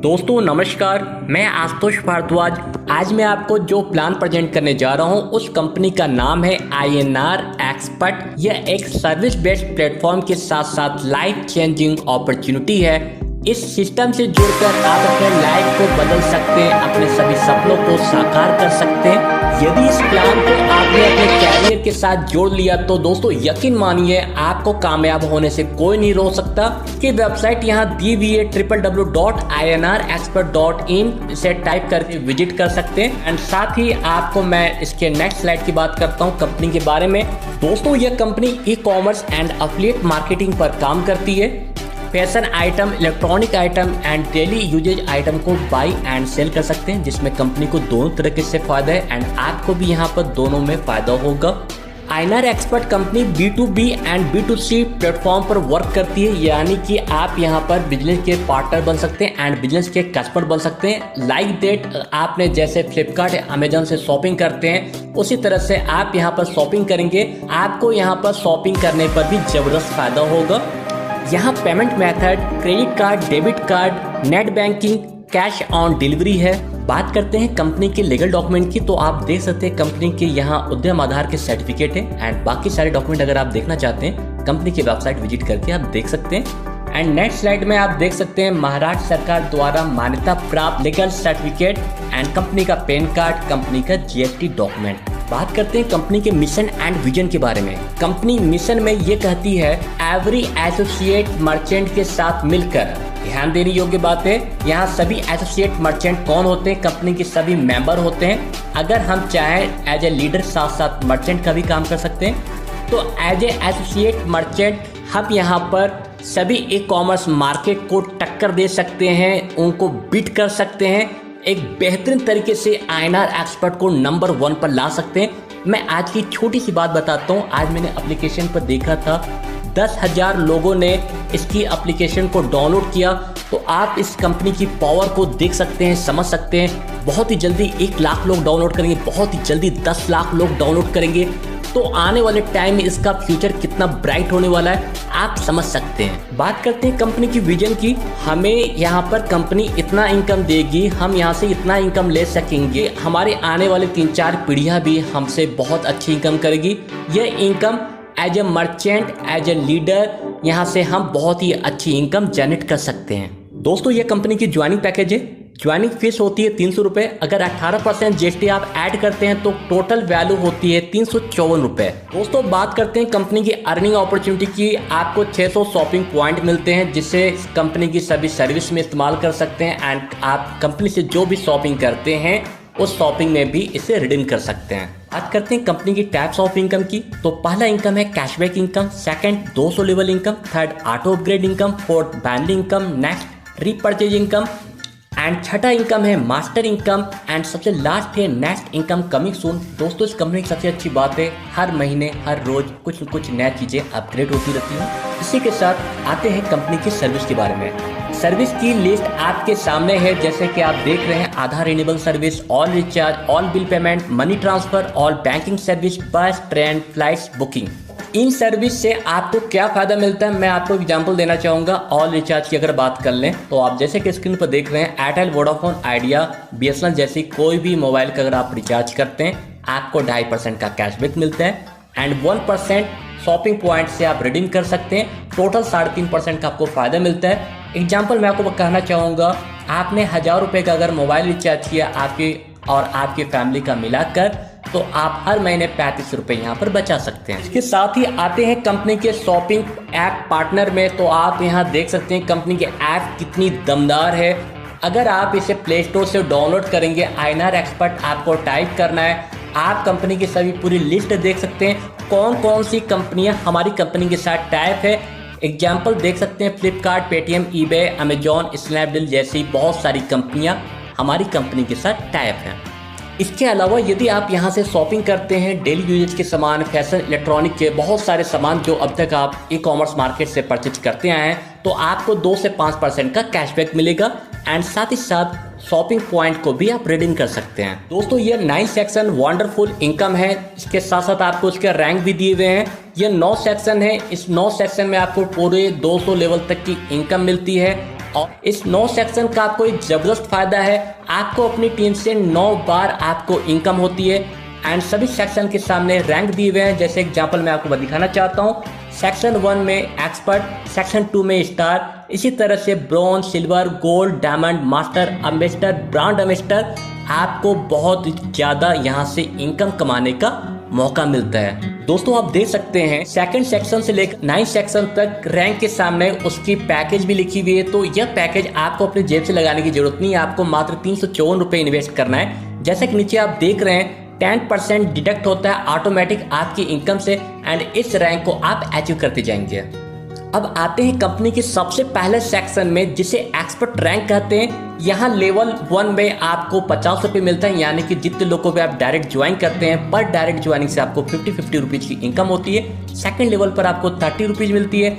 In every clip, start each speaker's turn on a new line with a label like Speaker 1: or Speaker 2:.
Speaker 1: दोस्तों नमस्कार, मैं आशुतोष भारद्वाज। आज मैं आपको जो प्लान प्रेजेंट करने जा रहा हूं उस कंपनी का नाम है INR एक्सपर्ट। यह एक सर्विस बेस्ड प्लेटफॉर्म के साथ साथ लाइफ चेंजिंग अपॉर्चुनिटी है। इस सिस्टम से जुड़कर आप अपने लाइफ को बदल सकते हैं, अपने सभी सपनों को साकार कर सकते हैं। यदि इस प्लान को आपने अपने कैरियर के साथ जोड़ लिया तो दोस्तों यकीन मानिए आपको कामयाब होने से कोई नहीं रोक सकता। कि वेबसाइट यहाँ दी हुई है www.inrexpert.in से टाइप करके विजिट कर सकते हैं। एंड साथ ही आपको मैं इसके नेक्स्ट स्लाइड की बात करता हूँ कंपनी के बारे में। दोस्तों यह company e-commerce and affiliate marketing पर काम करती है। Fashion item, electronic item and daily usage item को बाई एंड सेल कर सकते हैं, जिसमें कंपनी को दोनों तरीके से फायदा है एंड आपको भी यहाँ पर दोनों में फायदा होगा। INR expert company B2B and B2C platform पर वर्क करती है, यानी कि आप यहाँ पर बिजनेस के पार्टनर बन सकते हैं एंड बिजनेस के कस्टमर बन सकते हैं। लाइक दैट आपने जैसे फ्लिपकार्ट या अमेजोन से शॉपिंग करते हैं उसी तरह से आप यहाँ पर शॉपिंग करेंगे। आपको यहाँ पर शॉपिंग करने पर भी जबरदस्त फायदा होगा। यहाँ payment method credit card, debit card, net banking, cash on delivery है। बात करते हैं कंपनी के लीगल डॉक्यूमेंट की, तो आप देख सकते हैं कंपनी के यहाँ उद्यम आधार के सर्टिफिकेट है एंड बाकी सारे डॉक्यूमेंट अगर आप देखना चाहते हैं कंपनी की वेबसाइट विजिट करके आप देख सकते हैं। एंड नेक्स्ट स्लाइड में आप देख सकते हैं महाराष्ट्र सरकार द्वारा मान्यता प्राप्त लीगल सर्टिफिकेट एंड कंपनी का पैन कार्ड, कंपनी का GST डॉक्यूमेंट। बात करते हैं कंपनी के मिशन एंड विजन के बारे में। कंपनी मिशन में ये कहती है एवरी एसोसिएट मर्चेंट के साथ मिलकर। ध्यान देने योग्य बात है, यहाँ सभी एसोसिएट मर्चेंट कौन होते हैं? कंपनी के सभी मेंबर होते हैं। अगर हम चाहें एज ए लीडर साथ साथ मर्चेंट का भी काम कर सकते हैं। तो एज ए एसोसिएट मर्चेंट हम यहाँ पर सभी ई-कॉमर्स मार्केट को टक्कर दे सकते हैं, उनको बीट कर सकते हैं, एक बेहतरीन तरीके से INR एक्सपर्ट को नंबर 1 पर ला सकते हैं। मैं आज की छोटी सी बात बताता हूँ। आज मैंने एप्लीकेशन पर देखा था 10,000 लोगों ने इसकी एप्लीकेशन को डाउनलोड किया। तो आप इस कंपनी की पावर को देख सकते हैं, समझ सकते हैं। बहुत ही जल्दी 1 लाख लोग डाउनलोड करेंगे, बहुत ही जल्दी 10 लाख लोग डाउनलोड करेंगे। तो आने वाले टाइम में इसका फ्यूचर कितना ब्राइट होने वाला है आप समझ सकते हैं। बात करते हैं कंपनी की विजन की। हमें यहाँ पर कंपनी इतना इनकम देगी, हम यहाँ से इतना इनकम ले सकेंगे, हमारे आने वाले 3-4 पीढ़ियाँ भी हमसे बहुत अच्छी इनकम करेगी। यह income as a merchant, as a leader, यहाँ से हम बहुत ही अच्छी इनकम जनरेट कर सकते हैं। दोस्तों ये कंपनी की ज्वाइनिंग पैकेज है। ज्वाइनिंग फीस होती है 300 रुपये। अगर 18% GST आप ऐड करते हैं तो टोटल वैल्यू होती है 354 रुपये। दोस्तों बात करते हैं कंपनी की अर्निंग अपॉर्चुनिटी की। आपको 600 शॉपिंग पॉइंट मिलते हैं जिससे कंपनी की सभी सर्विस में इस्तेमाल कर सकते हैं एंड आप कंपनी से जो भी शॉपिंग करते हैं उस शॉपिंग में भी इसे रिडीम कर सकते हैं। बात करते हैं कंपनी की टाइप्स ऑफ इनकम की। तो पहला इनकम है cashback income, second 200 level income, third auto upgrade income, fourth band income, next repurchase income and छठा इनकम है मास्टर इनकम एंड सबसे लास्ट है नेक्स्ट इनकम कमिंग सून। दोस्तों इस कंपनी की सबसे अच्छी बात है हर महीने हर रोज कुछ न कुछ नई चीजें अपग्रेड होती रहती हैं। इसी के साथ आते हैं कंपनी की सर्विस के बारे में। सर्विस की लिस्ट आपके सामने है, जैसे कि आप देख रहे हैं Aadhaar renewable service, all recharge, all bill payment, money transfer, all banking service, bus, train, flights booking. इन सर्विस से आपको क्या फायदा मिलता है मैं आपको एग्जांपल देना चाहूँगा। ऑल रिचार्ज की अगर बात कर लें तो आप जैसे कि स्क्रीन पर देख रहे हैं एयरटेल, वोडाफोन, आइडिया, BSNL जैसी कोई भी मोबाइल का अगर आप रिचार्ज करते हैं आपको 2.5% का कैशबैक मिलता है एंड 1% शॉपिंग पॉइंट से आप रिडीम कर सकते हैं। टोटल 3.5% का आपको फायदा मिलता है। एग्जाम्पल मैं आपको कहना चाहूँगा, आपने 1000 रुपये का अगर मोबाइल रिचार्ज किया आपके और आपकी फैमिली का मिलाकर, तो आप हर महीने 35 रुपये यहाँ पर बचा सकते हैं। इसके साथ ही आते हैं कंपनी के शॉपिंग ऐप पार्टनर में। तो आप यहाँ देख सकते हैं कंपनी के ऐप कितनी दमदार है। अगर आप इसे प्ले स्टोर से डाउनलोड करेंगे, INR एक्सपर्ट आपको टाइप करना है, आप कंपनी की सभी पूरी लिस्ट देख सकते हैं कौन कौन सी कंपनियाँ हमारी कंपनी के साथ टाइप है। एग्जाम्पल देख सकते हैं Flipkart, Paytm, eBay, Amazon, Snapdeal जैसी बहुत सारी कंपनियाँ हमारी कंपनी के साथ टाइप हैं। इसके अलावा यदि आप यहाँ से शॉपिंग करते हैं डेली यूजेज के सामान, फैशन, इलेक्ट्रॉनिक के बहुत सारे सामान जो अब तक आप ई-कॉमर्स मार्केट से परचेज करते आए हैं, तो आपको 2 से 5% का कैशबैक मिलेगा एंड साथ ही साथ शॉपिंग पॉइंट को भी आप रिडीम कर सकते हैं। दोस्तों ये 9 सेक्शन वंडरफुल इनकम है। इसके साथ साथ आपको इसके रैंक भी दिए हुए हैं। ये 9 सेक्शन है। इस 9 सेक्शन में आपको पूरे 200 लेवल तक की इनकम मिलती है और इस 9 सेक्शन का आपको एक जबरदस्त फायदा है, आपको अपनी टीम से 9 बार आपको इनकम होती है। एंड सभी सेक्शन के सामने रैंक दिए हुए हैं, जैसे एग्जांपल मैं आपको दिखाना चाहता हूँ। सेक्शन 1 में एक्सपर्ट, सेक्शन 2 में स्टार, इसी तरह से bronze, silver, gold, diamond, master, ambassador, brand ambassador, आपको बहुत ज़्यादा यहाँ से इनकम कमाने का मौका मिलता है। दोस्तों आप देख सकते हैं सेकंड सेक्शन से लेकर 9 सेक्शन तक रैंक के सामने उसकी पैकेज भी लिखी हुई है। तो यह पैकेज आपको अपने जेब से लगाने की जरूरत नहीं है, आपको मात्र 354 रुपये इन्वेस्ट करना है। जैसे कि नीचे आप देख रहे हैं 10% डिडक्ट होता है ऑटोमेटिक आपकी इनकम से, एंड इस रैंक को आप अचीव करते जाएंगे। अब आते हैं कंपनी के सबसे पहले सेक्शन में, जिसे एक्सपर्ट रैंक कहते हैं। यहाँ लेवल 1 में आपको 50 रुपये मिलता है, यानी कि जितने लोगों पे आप डायरेक्ट ज्वाइन करते हैं पर डायरेक्ट ज्वाइनिंग से आपको 50 रुपीज़ की इनकम होती है। सेकंड लेवल पर आपको 30 रुपीज़ मिलती है।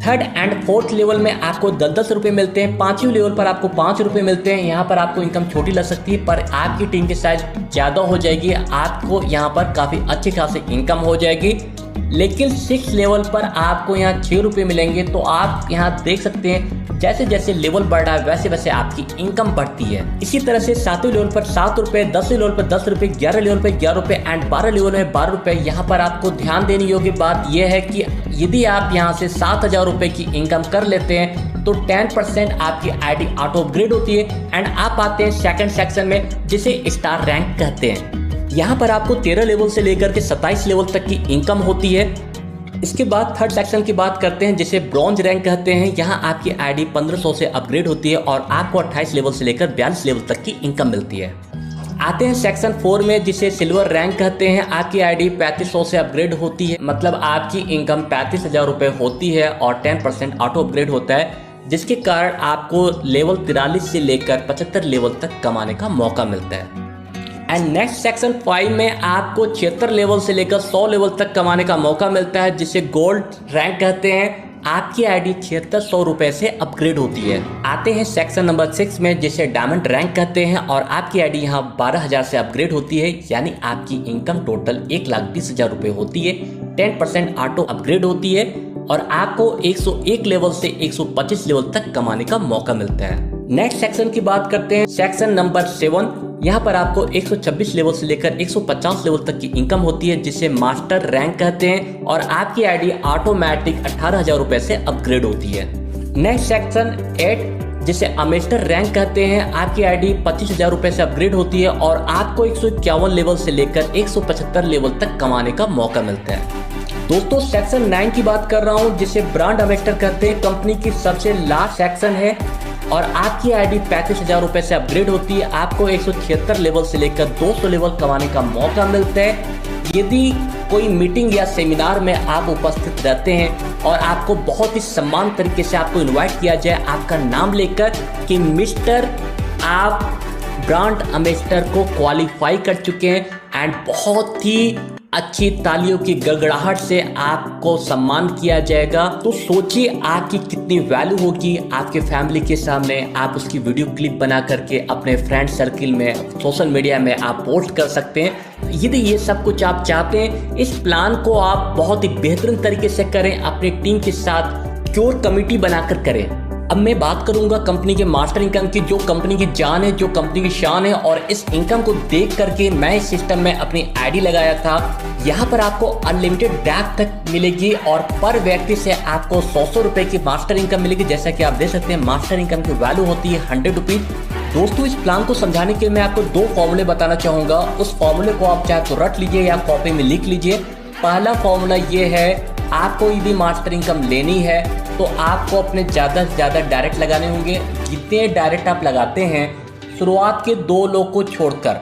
Speaker 1: थर्ड एंड फोर्थ लेवल में आपको 10 रुपये मिलते हैं। 5वीं लेवल पर आपको 5 रुपये मिलते हैं। यहाँ पर आपको इनकम छोटी लग सकती है, पर आपकी टीम की साइज ज़्यादा हो जाएगी, आपको यहाँ पर काफ़ी अच्छी खासी इनकम हो जाएगी। लेकिन 6 लेवल पर आपको यहाँ 6 रुपये मिलेंगे। तो आप यहाँ देख सकते हैं जैसे जैसे लेवल बढ़ रहा है वैसे वैसे आपकी इनकम बढ़ती है। इसी तरह से 7वें लेवल पर 7 रुपये, 10वें लेवल पर 10 रुपये, 11वें लेवल पर 11 रुपये एंड 12 लेवल में 12 रुपये। यहाँ पर आपको ध्यान देने योग्य बात यह है कि यदि आप यहाँ से 7,000 रुपये की इनकम कर लेते हैं तो 10% आपकी आईडी ऑटो अपग्रेड होती है। एंड आप आते हैं सेकंड सेक्शन में, जिसे स्टार रैंक कहते हैं। यहाँ पर आपको 13 लेवल से लेकर के 27 लेवल तक की इनकम होती है। इसके बाद थर्ड सेक्शन की बात करते हैं, जिसे ब्रॉन्ज रैंक कहते हैं। यहाँ आपकी आईडी 1500 से अपग्रेड होती है और आपको 28 लेवल से लेकर 42 लेवल तक की इनकम मिलती है। आते हैं सेक्शन 4 में, जिसे सिल्वर रैंक कहते हैं। आपकी आईडी 3500 से अपग्रेड होती है, मतलब आपकी इनकम 35,000 रुपये होती है और 10% ऑटो अपग्रेड होता है, जिसके कारण आपको लेवल 43 से लेकर 75 लेवल तक कमाने का मौका मिलता है। एंड नेक्स्ट सेक्शन 5 में आपको 76 लेवल से लेकर 100 लेवल तक कमाने का मौका मिलता है, जिसे गोल्ड रैंक कहते हैं। आपकी आईडी 7600 रुपये से अपग्रेड होती है। आते हैं सेक्शन नंबर 6 में, जिसे डायमंड रैंक कहते हैं और आपकी आईडी यहाँ 12,000 से अपग्रेड होती है, यानी आपकी इनकम टोटल 1,20,000 रुपये होती है। 10% ऑटो अपग्रेड होती है और आपको 101 लेवल से 125 लेवल तक कमाने का मौका मिलता है। नेक्स्ट सेक्शन की बात करते हैं, सेक्शन नंबर 7। यहाँ पर आपको 126 लेवल से लेकर 150 लेवल तक की इनकम होती है, जिसे मास्टर रैंक कहते हैं और आपकी आईडी ऑटोमेटिक 18,000 रुपये से अपग्रेड होती है। नेक्स्ट सेक्शन 8, जिसे एम्बेसडर रैंक कहते हैं। आपकी आईडी 25,000 रुपये से अपग्रेड होती है और आपको 151 लेवल से लेकर 175 लेवल तक कमाने का मौका मिलता है। दोस्तों सेक्शन 9 की बात कर रहा हूँ, जिसे ब्रांड एम्बेसडर कहते हैं। कंपनी की सबसे लास्ट सेक्शन है और आपकी आईडी 35,000 रुपये से अपग्रेड होती है। आपको 176 लेवल से लेकर 200 लेवल कमाने का मौका मिलता है। यदि कोई मीटिंग या सेमिनार में आप उपस्थित रहते हैं और आपको बहुत ही सम्मान तरीके से आपको इनवाइट किया जाए आपका नाम लेकर कि मिस्टर आप ब्रांड एम्बेसडर को क्वालिफाई कर चुके हैं, एंड बहुत ही अच्छी तालियों की गड़गड़ाहट से आपको सम्मान किया जाएगा, तो सोचिए आपकी कितनी वैल्यू होगी आपके फैमिली के सामने। आप उसकी वीडियो क्लिप बना करके अपने फ्रेंड सर्किल में, सोशल मीडिया में आप पोस्ट कर सकते हैं। यदि ये सब कुछ आप चाहते हैं, इस प्लान को आप बहुत ही बेहतरीन तरीके से करें, अपनी टीम के साथ क्योर कमेटी बनाकर करें। अब मैं बात करूंगा कंपनी के मास्टर इनकम की, जो कंपनी की जान है, जो कंपनी की शान है, और इस इनकम को देख करके मैं इस सिस्टम में अपनी आईडी लगाया था। यहाँ पर आपको अनलिमिटेड ड्रैग तक मिलेगी और पर व्यक्ति से आपको 100 रुपये की मास्टर इनकम मिलेगी। जैसा कि आप देख सकते हैं मास्टर इनकम की वैल्यू होती है 100 रुपीज़। दोस्तों इस प्लान को समझाने के लिए मैं आपको 2 फॉर्मूले बताना चाहूँगा। उस फॉर्मूले को आप चाहे तो रट लीजिए या कॉपी में लिख लीजिए। पहला फॉर्मूला ये है, आपको यदि मास्टर इनकम लेनी है तो आपको अपने ज़्यादा से ज़्यादा डायरेक्ट लगाने होंगे। जितने डायरेक्ट आप लगाते हैं, शुरुआत के 2 लोग को छोड़कर,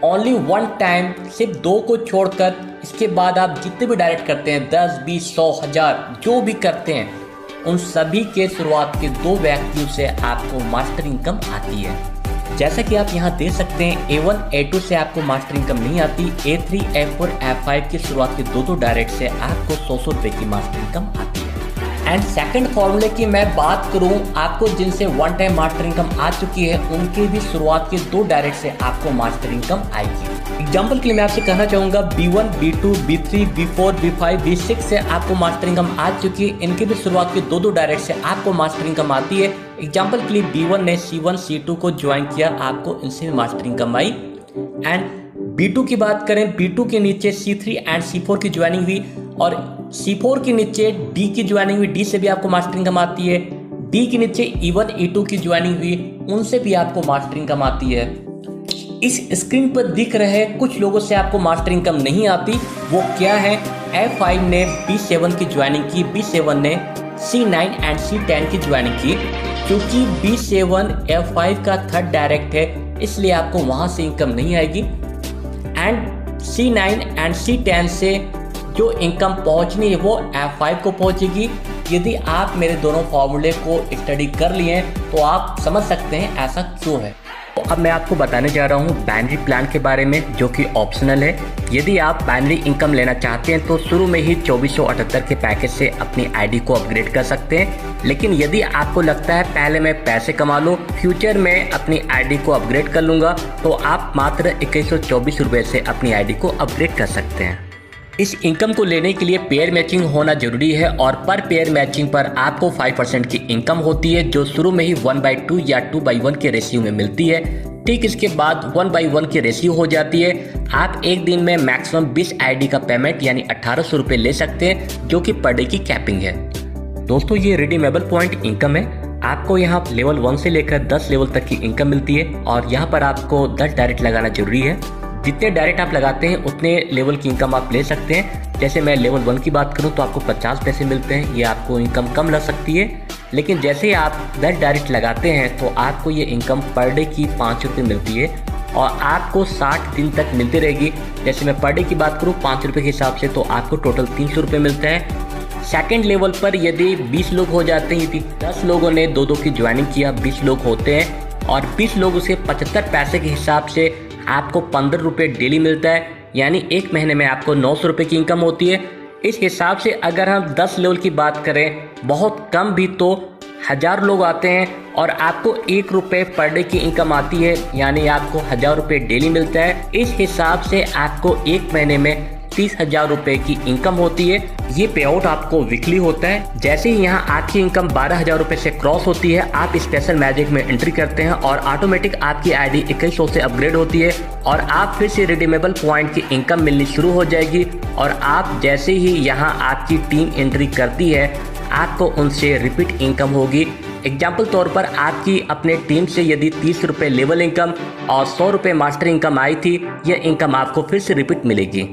Speaker 1: ओनली 1 टाइम, सिर्फ 2 को छोड़कर, इसके बाद आप जितने भी डायरेक्ट करते हैं 10, 20, 100, 1000 जो भी करते हैं, उन सभी के शुरुआत के 2 व्यक्तियों से आपको मास्टर इनकम आती है। जैसा कि आप यहाँ देख सकते हैं A1, A2 से आपको मास्टर इनकम नहीं आती। A3, A4, A5 की शुरुआत के 2 डायरेक्ट से आपको 100 रुपये की मास्टर इनकम आती है। एंड सेकंड फॉर्मूले की मैं बात करूं, आपको जिनसे वन टाइम मास्टर इनकम आ चुकी है उनकी भी शुरुआत के 2 डायरेक्ट से आपको मास्टर इनकम आएगी। एग्जाम्पल के लिए मैं आपसे कहना चाहूंगा B1, B2, B3, B4, B5, B6 से आपको मास्टर इनकम आ चुकी है, इनकी भी शुरुआत के 2 डायरेक्ट से आपको मास्टर इनकम आती है। एग्जाम्पल के लिए B1 ने C1, C2 को ज्वाइन किया, आपको इनसे भी master income I. And B2 की बात करें, B2 के नीचे C3 एंड C4 की ज्वाइनिंग हुई और C4 के नीचे D की ज्वाइनिंग हुई, D से भी आपको मास्टर इनकम आती है। D के नीचे E1, E2 की ज्वाइनिंग हुई, उनसे भी आपको मास्टर इनकम आती है। इस स्क्रीन पर दिख रहे कुछ लोगों से आपको मास्टर इनकम नहीं आती, वो क्या है? F5 ने B7 की ज्वाइनिंग की, B7 ने C9 एंड C10 की ज्वाइनिंग की। क्योंकि B7 F5 का 3rd डायरेक्ट है, इसलिए आपको वहां से इनकम नहीं आएगी। एंड C9 एंड C10 से जो इनकम पहुंचनी है वो F5 को पहुंचेगी। यदि आप मेरे दोनों फॉर्मूले को स्टडी कर लिए तो आप समझ सकते हैं ऐसा क्यों है। तो अब मैं आपको बताने जा रहा हूँ बाइनरी प्लान के बारे में, जो कि ऑप्शनल है। यदि आप बाइनरी इनकम लेना चाहते हैं तो शुरू में ही 2478 के पैकेज से अपनी आईडी को अपग्रेड कर सकते हैं। लेकिन यदि आपको लगता है पहले मैं पैसे कमा लूँ, फ्यूचर में अपनी आईडी को अपग्रेड कर लूँगा, तो आप मात्र 2124 रुपये से अपनी आईडी को अपग्रेड कर सकते हैं। इस इनकम को लेने के लिए पेयर मैचिंग होना जरूरी है और पर पेयर मैचिंग पर आपको 5% की इनकम होती है, जो शुरू में ही 1/2 या 2/1 के रेशियो में मिलती है। ठीक इसके बाद 1/1 की रेशियो हो जाती है। आप एक दिन में मैक्सिमम 20 आईडी का पेमेंट यानी 1800 रुपये ले सकते हैं, जो कि पर डे की कैपिंग है। दोस्तों, ये रिडीमेबल पॉइंट इनकम है। आपको यहाँ लेवल 1 से लेकर 10 लेवल तक की इनकम मिलती है और यहाँ पर आपको 10 डायरेक्ट लगाना जरूरी है। जितने डायरेक्ट आप लगाते हैं उतने लेवल की इनकम आप ले सकते हैं। जैसे मैं लेवल 1 की बात करूं तो आपको 50 पैसे मिलते हैं, ये आपको इनकम कम लग सकती है। लेकिन जैसे ही आप 10 डायरेक्ट लगाते हैं तो आपको ये इनकम पर डे की 5 रुपये मिलती है और आपको 60 दिन तक मिलती रहेगी। जैसे मैं पर डे की बात करूँ 5 रुपये के हिसाब से, तो आपको टोटल 300 रुपये मिलता है। सेकेंड लेवल पर यदि 20 लोग हो जाते हैं, यदि 10 लोगों ने 2-2 की ज्वाइनिंग किया, 20 लोग होते हैं और 20 लोगों से 75 पैसे के हिसाब से आपको 15 रुपये डेली मिलता है, यानी एक महीने में आपको 900 रुपये की इनकम होती है। इस हिसाब से अगर हम 10 लेवल की बात करें, बहुत कम भी तो 1000 लोग आते हैं और आपको 1 रुपये पर डे की इनकम आती है, यानी आपको 1000 रुपये डेली मिलता है। इस हिसाब से आपको एक महीने में 30,000 रुपये की इनकम होती है। ये पे आउट आपको वीकली होता है। जैसे ही यहाँ आपकी इनकम 12,000 रुपये से क्रॉस होती है, आप स्पेशल मैजिक में एंट्री करते हैं और ऑटोमेटिक आपकी आईडी 2100 से अपग्रेड होती है और आप फिर से रिडीमेबल पॉइंट की इनकम मिलनी शुरू हो जाएगी। और आप जैसे ही यहाँ आपकी टीम एंट्री करती है, आपको उनसे रिपीट इनकम होगी। एग्जाम्पल तौर पर आपकी अपने टीम से यदि 30 रुपये लेवल इनकम और 100 रुपये मास्टर इनकम आई थी, यह इनकम आपको फिर से रिपीट मिलेगी।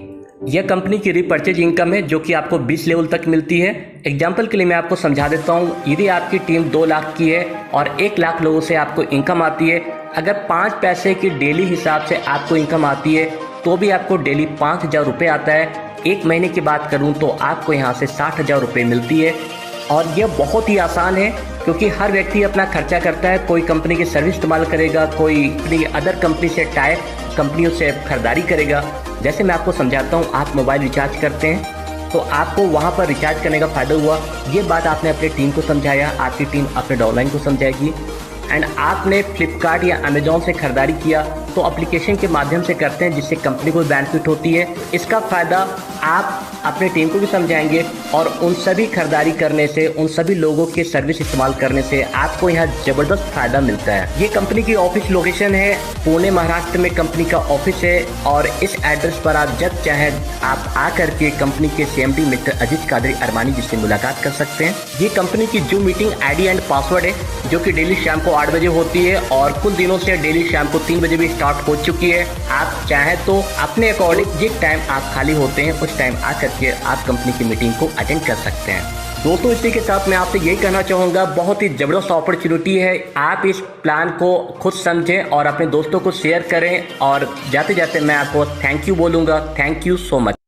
Speaker 1: यह कंपनी की रीपर्चेज इनकम है, जो कि आपको 20 लेवल तक मिलती है। एग्जाम्पल के लिए मैं आपको समझा देता हूँ। यदि आपकी टीम 2 लाख की है और 1 लाख लोगों से आपको इनकम आती है, अगर 5 पैसे की डेली हिसाब से आपको इनकम आती है तो भी आपको डेली 5,000 रुपये आता है। एक महीने की बात करूँ तो आपको यहाँ से 60,000 रुपये मिलती है। और यह बहुत ही आसान है, क्योंकि हर व्यक्ति अपना खर्चा करता है। कोई कंपनी की सर्विस इस्तेमाल करेगा, कोई अपनी अदर कंपनी से टाइप कंपनियों से खरीदारी करेगा। जैसे मैं आपको समझाता हूँ, आप मोबाइल रिचार्ज करते हैं तो आपको वहाँ पर रिचार्ज करने का फ़ायदा हुआ। ये बात आपने अपनी टीम को समझाया, आपकी टीम अपने डाउनलाइन को समझाएगी। एंड आपने फ्लिपकार्ट या अमेजोन से खरीदारी किया तो एप्लीकेशन के माध्यम से करते हैं, जिससे कंपनी को बेनिफिट होती है। इसका फ़ायदा आप अपने टीम को भी समझाएंगे और उन सभी खरीदारी करने से, उन सभी लोगों के सर्विस इस्तेमाल करने से आपको यहाँ ज़बरदस्त फ़ायदा मिलता है। ये कंपनी की ऑफिस लोकेशन है पुणे महाराष्ट्र में, कंपनी का ऑफिस है और इस एड्रेस पर आप जब चाहें आप आकर के कंपनी के CMD मिस्टर अजीज कादरी अरमानी जी से मुलाकात कर सकते हैं। ये कंपनी की zoom meeting ID and password है, जो कि डेली शाम को 8 बजे होती है और कुछ दिनों से डेली शाम को 3 बजे भी स्टार्ट हो चुकी है। आप चाहें तो अपने अकॉर्डिंग जिस टाइम आप खाली होते हैं उस टाइम आकर के आप कंपनी की मीटिंग को अटेंड कर सकते हैं। दोस्तों, इसी के साथ मैं आपसे यही कहना चाहूँगा, बहुत ही ज़बरदस्त अपॉर्चुनिटी है। आप इस प्लान को खुद समझें और अपने दोस्तों को शेयर करें। और जाते जाते मैं आपको थैंक यू बोलूँगा। Thank you so much.